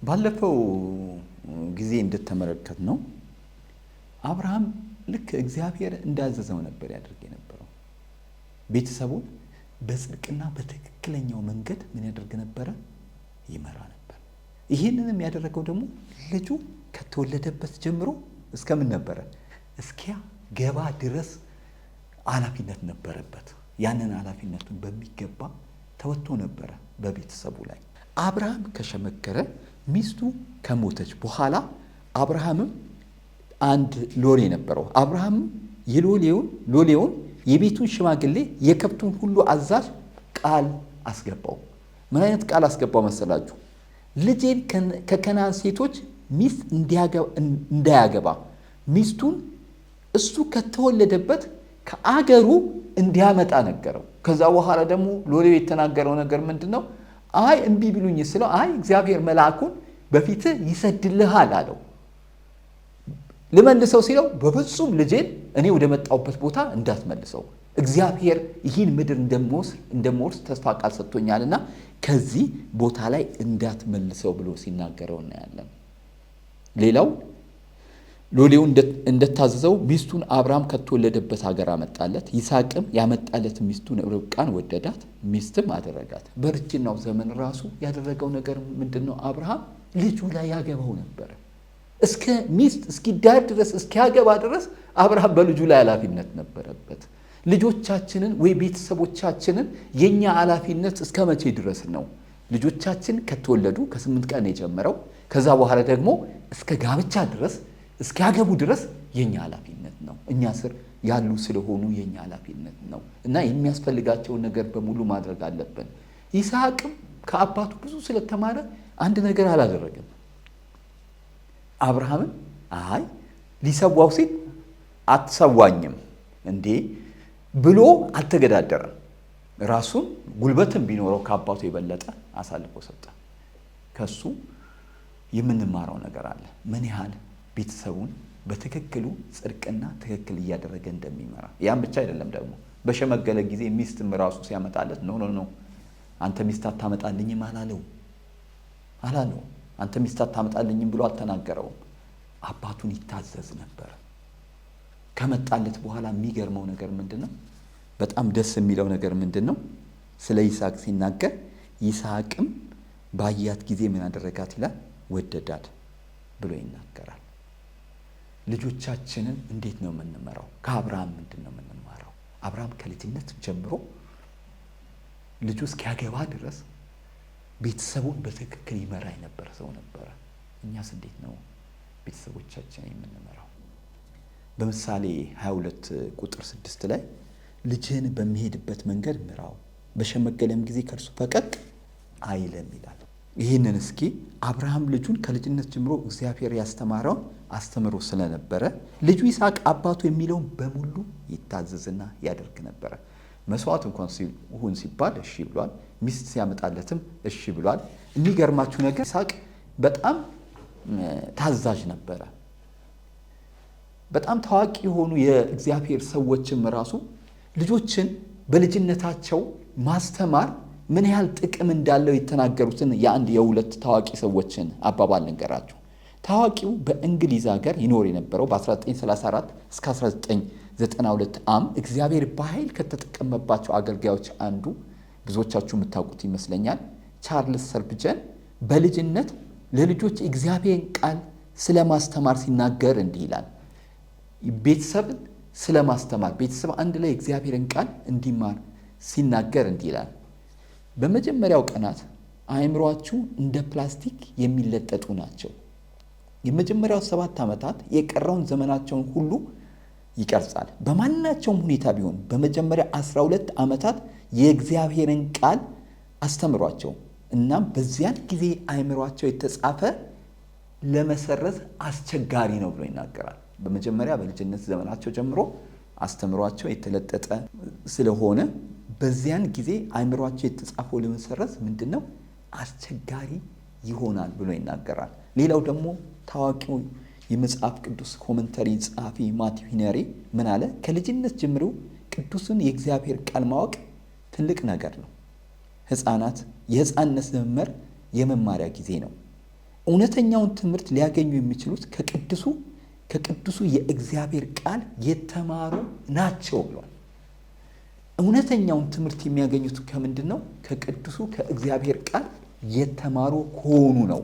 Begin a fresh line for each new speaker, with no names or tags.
ባለፈው ጊዜ እንደተመለከት ነው አብርሃም ልክ እግዚአብሔር እንዳዘዘው ነበር ያደርግ የነበረው። ቤተሰቡን በጽድቅና በትክክለኛው መንገድ ምን ያደርግ ነበር? ይመራ ነበር። ይህንንም ያደረገው ደግሞ ልጁ ከተወለደበት ጀምሮ እስከምን ነበረ? እስኪያ ገባ ድረስ ኃላፊነት ነበረበት። ያንን ኃላፊነቱን በሚገባ ተወጥቶ ነበረ በቤተሰቡ ላይ። አብርሃም ከሸመገለ ሚስቱ ከሞተች በኋላ አብርሃምም አንድ ሎሌ ነበረው። አብርሃም ሎሌውን የቤቱን ሽማግሌ የከብቱን ሁሉ አዛዥ ቃል አስገባው። ምን አይነት ቃል አስገባው መሰላችሁ? ልጄን ከከናን ሴቶች ሚስት እንዳያገባ ሚስቱን እሱ ከተወለደበት ከአገሩ እንዲያመጣ ነገረው። ከዛ በኋላ ደግሞ ሎሌው የተናገረው ነገር ምንድነው? አይ እምቢ ብሉኝ ስለው አይ እግዚአብሔር መልአኩን በፊትህ ይሰድልሃል አለው። ልመልሰው ሲለው በፍጹም ልጄን እኔ ወደ መጣሁበት ቦታ እንዳትመልሰው፣ እግዚአብሔር ይህን ምድር እንደምወርስ ተስፋ ቃል ሰጥቶኛልና ከዚህ ቦታ ላይ እንዳትመልሰው ብሎ ሲናገረው እናያለን። ሌላው ሎሌው እንደታዘዘው ሚስቱን አብርሃም ከተወለደበት ሀገር አመጣለት። ይስሐቅም ያመጣለት ሚስቱን ርብቃን ወደዳት፣ ሚስትም አደረጋት። በእርጅናው ዘመን ራሱ ያደረገው ነገር ምንድነው? አብርሃም ልጁ ላይ ያገባው ነበር። እስከ ሚስት እስኪዳር ድረስ እስኪያገባ ድረስ አብርሃም በልጁ ላይ ኃላፊነት ነበረበት። ልጆቻችንን ወይ ቤተሰቦቻችንን የኛ ኃላፊነት እስከ መቼ ድረስ ነው? ልጆቻችን ከተወለዱ ከ8 ቀን የጀመረው ከዛ በኋላ ደግሞ እስከ ጋብቻ ድረስ እስኪያገቡ ድረስ የኛ ኃላፊነት ነው። እኛ ስር ያሉ ስለሆኑ የኛ ኃላፊነት ነው እና የሚያስፈልጋቸውን ነገር በሙሉ ማድረግ አለብን። ይስሐቅም ከአባቱ ብዙ ስለተማረ አንድ ነገር አላደረገም። አብርሃምን አይ ሊሰዋው ሲል አትሰዋኝም እንዴ ብሎ አልተገዳደረም። ራሱን ጉልበትም ቢኖረው ከአባቱ የበለጠ አሳልፎ ሰጠ። ከሱ የምንማረው ነገር አለ። ምን ያህል ቤተሰቡን በትክክሉ ጽድቅና ትክክል እያደረገ እንደሚመራ። ያን ብቻ አይደለም ደግሞ በሸመገለ ጊዜ ሚስትም ራሱ ሲያመጣለት ኖ አንተ ሚስት አታመጣልኝም አላለው። አንተ ሚስት አታመጣልኝም ብሎ አልተናገረውም። አባቱን ይታዘዝ ነበር። ከመጣለት በኋላ የሚገርመው ነገር ምንድነው? በጣም ደስ የሚለው ነገር ምንድነው? ስለ ይስሐቅ ሲናገር ይስሐቅም ባያት ጊዜ ምን አደረጋት ይላል? ወደዳት ብሎ ይናገራል። ልጆቻችንን እንዴት ነው የምንመራው? ከአብርሃም ምንድን ነው የምንማረው? አብርሃም ከልጅነት ጀምሮ ልጁ እስኪያገባ ድረስ ቤተሰቡን በትክክል ይመራ የነበረ ሰው ነበረ። እኛስ እንዴት ነው ቤተሰቦቻችንን የምንመራው? በምሳሌ 22 ቁጥር 6 ላይ ልጅህን በሚሄድበት መንገድ ምራው፣ በሸመገለም ጊዜ ከእርሱ ፈቀቅ አይልም ይላል። ይህንን እስኪ አብርሃም ልጁን ከልጅነት ጀምሮ እግዚአብሔር ያስተማረውን አስተምሮ ስለነበረ ልጁ ይስሐቅ አባቱ የሚለውን በሙሉ ይታዘዝና ያደርግ ነበረ። መስዋዕት እንኳን ሲሆን ሲባል እሺ ብሏል። ሚስት ሲያመጣለትም እሺ ብሏል። የሚገርማችሁ ነገር ይስሐቅ በጣም ታዛዥ ነበረ። በጣም ታዋቂ የሆኑ የእግዚአብሔር ሰዎችም ራሱ ልጆችን በልጅነታቸው ማስተማር ምን ያህል ጥቅም እንዳለው የተናገሩትን የአንድ የሁለት ታዋቂ ሰዎችን አባባል ልንገራችሁ። ታዋቂው በእንግሊዝ ሀገር ይኖር የነበረው በ1934 እስከ 1992 እግዚአብሔር በኃይል ከተጠቀመባቸው አገልጋዮች አንዱ ብዙዎቻችሁ የምታውቁት ይመስለኛል፣ ቻርልስ ሰርፕጀን በልጅነት ለልጆች እግዚአብሔርን ቃል ስለማስተማር ሲናገር እንዲህ ይላል። ቤተሰብን ስለማስተማር ቤተሰብ አንድ ላይ እግዚአብሔርን ቃል እንዲማር ሲናገር እንዲህ ይላል። በመጀመሪያው ቀናት አእምሮአችሁ እንደ ፕላስቲክ የሚለጠጡ ናቸው። የመጀመሪያው 7 ዓመታት የቀረውን ዘመናቸውን ሁሉ ይቀርጻል። በማናቸውም ሁኔታ ቢሆን በመጀመሪያ 12 ዓመታት የእግዚአብሔርን ቃል አስተምሯቸው። እናም በዚያን ጊዜ አእምሮአቸው የተጻፈ ለመሰረዝ አስቸጋሪ ነው ብሎ ይናገራል። በመጀመሪያ በልጅነት ዘመናቸው ጀምሮ አስተምሯቸው የተለጠጠ ስለሆነ በዚያን ጊዜ አእምሮአቸው የተጻፈው ለመሰረዝ ምንድነው አስቸጋሪ ይሆናል ብሎ ይናገራል። ሌላው ደግሞ ታዋቂው የመጽሐፍ ቅዱስ ኮመንተሪ ጸሐፊ ማቲው ሄነሪ ምን አለ? ከልጅነት ጀምሮ ቅዱስን የእግዚአብሔር ቃል ማወቅ ትልቅ ነገር ነው። የህፃንነት ዘመን የመማሪያ ጊዜ ነው። እውነተኛውን ትምህርት ሊያገኙ የሚችሉት ከቅዱሱ የእግዚአብሔር ቃል የተማሩ ናቸው ብሏል። እውነተኛውን ትምህርት የሚያገኙት ከምንድን ነው? ከቅዱሱ ከእግዚአብሔር ቃል የተማሩ ከሆኑ ነው